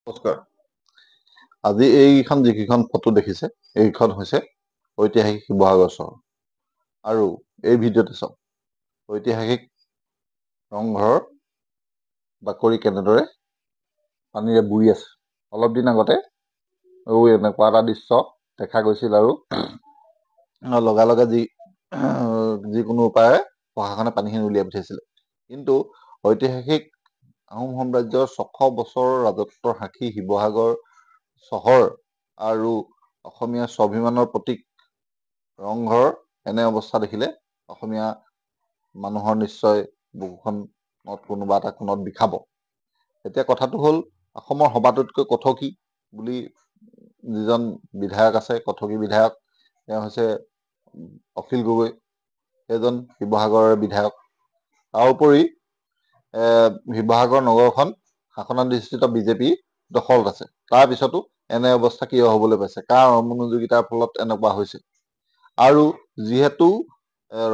নমস্কাৰ। আজি এইখন যিকেইখন ফটো দেখিছে এইখন হৈছে ঐতিহাসিক শিৱসাগৰ চহৰ। আৰু এই ভিডিঅ'টো চাওক ঐতিহাসিক ৰংঘৰৰ বাকৰি কেনেদৰে পানীৰে বুৰি আছে। অলপ দিন আগতে এনেকুৱা এটা দৃশ্য দেখা গৈছিল আৰু লগে লগে যিকোনো উপায়েৰে প্ৰশাসনে পানীখিনি উলিয়াই পঠিয়াইছিলে। কিন্তু ঐতিহাসিক আহোম সাম্ৰাজ্যৰ 600 বছৰৰ ৰাজত্বৰ সাক্ষী শিৱসাগৰ চহৰ আৰু অসমীয়া স্বাভিমানৰ প্ৰতীক ৰংঘৰ এনে অৱস্থা দেখিলে অসমীয়া মানুহৰ নিশ্চয় বুকুখনত কোনোবা এটা কোণত বিষাব। এতিয়া কথাটো হ'ল, অসমৰ সবাতোতকৈ কথকি বুলি যিজন বিধায়ক আছে, কথকি বিধায়ক, তেওঁ হৈছে অখিল গগৈ, সেইজন শিৱসাগৰৰ বিধায়ক। তাৰোপৰি শিৱসাগৰ নগৰখন শাসনাধিষ্ঠিত বিজেপি দখলত আছে। তাৰ পিছতো এনে অৱস্থা কিয় হবলৈ পাইছে, কাৰ অমনোযোগিতাৰ ফলত এনেকুৱা হৈছে। আৰু যিহেতু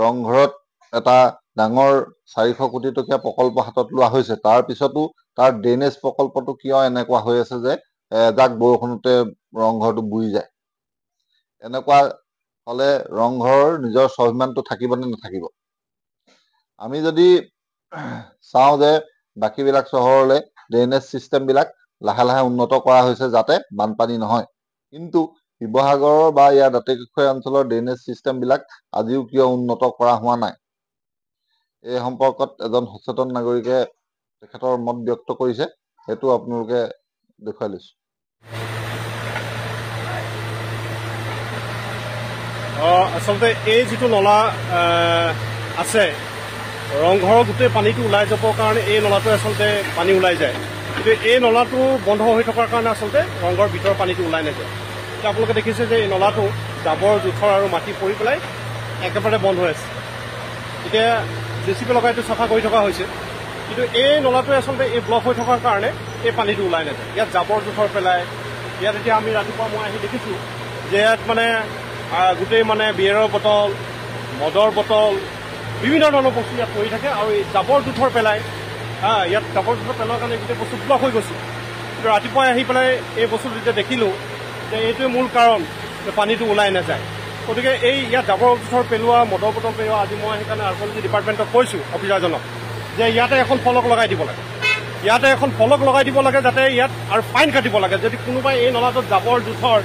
ৰংঘৰত এটা ডাঙৰ 400 কোটি টকীয়া প্ৰকল্প হাতত লোৱা হৈছে, তাৰ পিছতো তাৰ ড্ৰেইনেজ প্ৰকল্পটো কিয় এনেকুৱা হৈ আছে যে এজাক বৰষুণতে ৰংঘৰটো বুৰি যায়। এনেকুৱা হলে ৰংঘৰৰ নিজৰ স্বাভিমানটো থাকিব নে নাথাকিব? আমি যদি চাওঁ যে বাকীবিলাক চহৰলৈ ড্ৰেইনেজ ছিষ্টেমবিলাক লাহে লাহে উন্নত কৰা হৈছে যাতে বানপানী নহয়, কিন্তু শিৱসাগৰৰ বা ইয়াৰ দাঁতিকাষৰীয়া অঞ্চলৰ ড্ৰেইনেজ ছিষ্টেমবিলাক আজিও কিয় উন্নত কৰা হোৱা নাই, এই সম্পৰ্কত এজন সচেতন নাগৰিকে তেখেতৰ মত ব্যক্ত কৰিছে। সেইটো আপোনালোকে দেখুৱাই লৈছো। আচলতে এই যিটো নলা আছে, ৰংঘৰৰ গোটেই পানীটো ওলাই যাবৰ কাৰণে এই নলাটোৱে আচলতে পানী ওলাই যায়। কিন্তু এই নলাটো বন্ধ হৈ থকাৰ কাৰণে আচলতে ৰংঘৰৰ ভিতৰৰ পানীটো ওলাই নাযায়। এতিয়া আপোনালোকে দেখিছে যে এই নলাটো জাবৰ জোথৰ আৰু মাটি পৰি পেলাই একেবাৰে বন্ধ হৈ আছে। এতিয়া জেচিপি লগাই এইটো চাফা কৰি থকা হৈছে, কিন্তু এই নলাটোৱে আচলতে এই ব্লক হৈ থকাৰ কাৰণে এই পানীটো ওলাই নাযায়। ইয়াত জাবৰ জোথৰ পেলাই, ইয়াত এতিয়া আমি ৰাতিপুৱা মই আহি দেখিছোঁ যে ইয়াত গোটেই বিয়েৰৰ বটল, মদৰ বটল, বিভিন্ন ধৰণৰ বস্তু ইয়াত পৰি থাকে আৰু এই জাবৰ জোথৰ পেলাই ইয়াত জাবৰ জোথৰ পেলোৱাৰ কাৰণে গোটেই বস্তু ব্লক হৈ গৈছে। কিন্তু ৰাতিপুৱাই আহি পেলাই এই বস্তুটো যেতিয়া দেখিলোঁ যে এইটোৱে মূল কাৰণ যে পানীটো ওলাই নাযায়। গতিকে এই ইয়াত জাবৰ জোথৰ পেলোৱা, মদৰ বটল পেলোৱা, আজি মই সেইকাৰণে আৰ্কলজি ডিপাৰ্টমেণ্টক কৈছোঁ অফিচাৰজনক যে ইয়াতে এখন ফলক লগাই দিব লাগে, ইয়াতে এখন ফলক লগাই দিব লাগে যাতে ইয়াত আৰু ফাইন কাটিব লাগে। যদি কোনোবাই এই নলাটোত জাবৰ জোথৰ,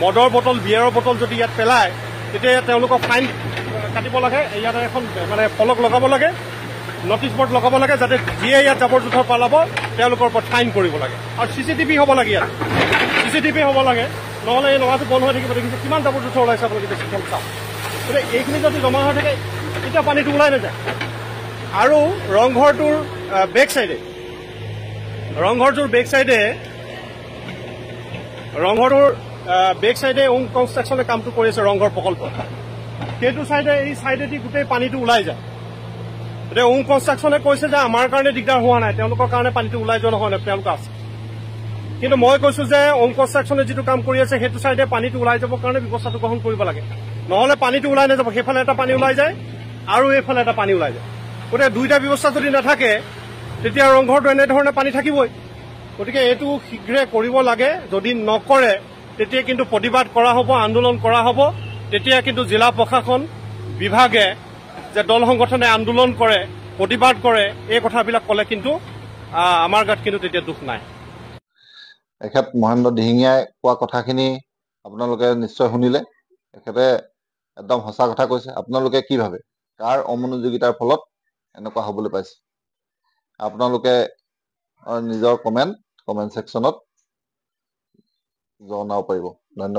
মদৰ বটল, বিয়েৰৰ বটল যদি ইয়াত পেলায়, তেতিয়া তেওঁলোকক ফাইন কাটিব লাগে। ইয়াতে এখন ফলক লগাব লাগে, নটিচ বৰ্ড লগাব লাগে, যাতে যিয়ে ইয়াত জাবৰ জোথৰ পেলাব তেওঁলোকৰ ওপৰত ফাইন কৰিব লাগে। আৰু CCTV হ'ব লাগে, ইয়াত CCTV হ'ব লাগে, নহ'লে এই নলাটো বন্ধ হৈ থাকিব। দেখিছে কিমান জাবৰ জোথৰ ওলাইছে আপোনালোকে চিষ্টেম চাওক। গতিকে এইখিনি যদি জমা হৈ থাকে তেতিয়া পানীটো ওলাই নাযায়। আৰু ৰংঘৰটোৰ বেক চাইডে বেক চাইডে ওম কনষ্ট্ৰাকশ্যনে কামটো কৰি আছে ৰংঘৰ প্ৰকল্প। সেইটো চাইডে এই চাইডেদি গোটেই পানীটো ওলাই যায়। এতিয়া ওম কনষ্ট্ৰাকশ্যনে কৈছে যে আমাৰ কাৰণে দিগদাৰ হোৱা নাই, তেওঁলোকৰ কাৰণে পানীটো ওলাই যোৱা নহয়, তেওঁলোকে আছে। কিন্তু মই কৈছোঁ যে ওম কনষ্ট্ৰাকশ্যনে যিটো কাম কৰি আছে সেইটো চাইডে পানীটো ওলাই যাবৰ কাৰণে ব্যৱস্থাটো গ্ৰহণ কৰিব লাগে, নহ'লে পানীটো ওলাই নাযাব। সেইফালে এটা পানী ওলাই যায় আৰু এইফালে এটা পানী ওলাই যায়। গতিকে দুইটা ব্যৱস্থা যদি নাথাকে তেতিয়া ৰংঘৰটো এনেধৰণে পানী থাকিবই। গতিকে এইটো শীঘ্ৰে কৰিব লাগে। যদি নকৰে তেতিয়া কিন্তু প্ৰতিবাদ কৰা হ'ব, আন্দোলন কৰা হ'ব। তেতিয়া কিন্তু জিলা প্ৰশাসন বিভাগে যে দল সংগঠনে আন্দোলন কৰে, প্ৰতিবাদ কৰে, এই কথাবিলাক ক'লে কিন্তু আমাৰ গাত কিন্তু তেতিয়া দুখ নাই। এখেত মহেন্দ্ৰ দিহিঙীয়াই কোৱা কথাখিনি আপোনালোকে নিশ্চয় শুনিলে। এখেতে একদম সঁচা কথা কৈছে। আপোনালোকে কি ভাবে, কাৰ অমনোযোগিতাৰ ফলত এনেকুৱা হ'বলৈ পাইছে? আপোনালোকে নিজৰ কমেণ্ট ছেকশ্যনত জনাব পাৰিব।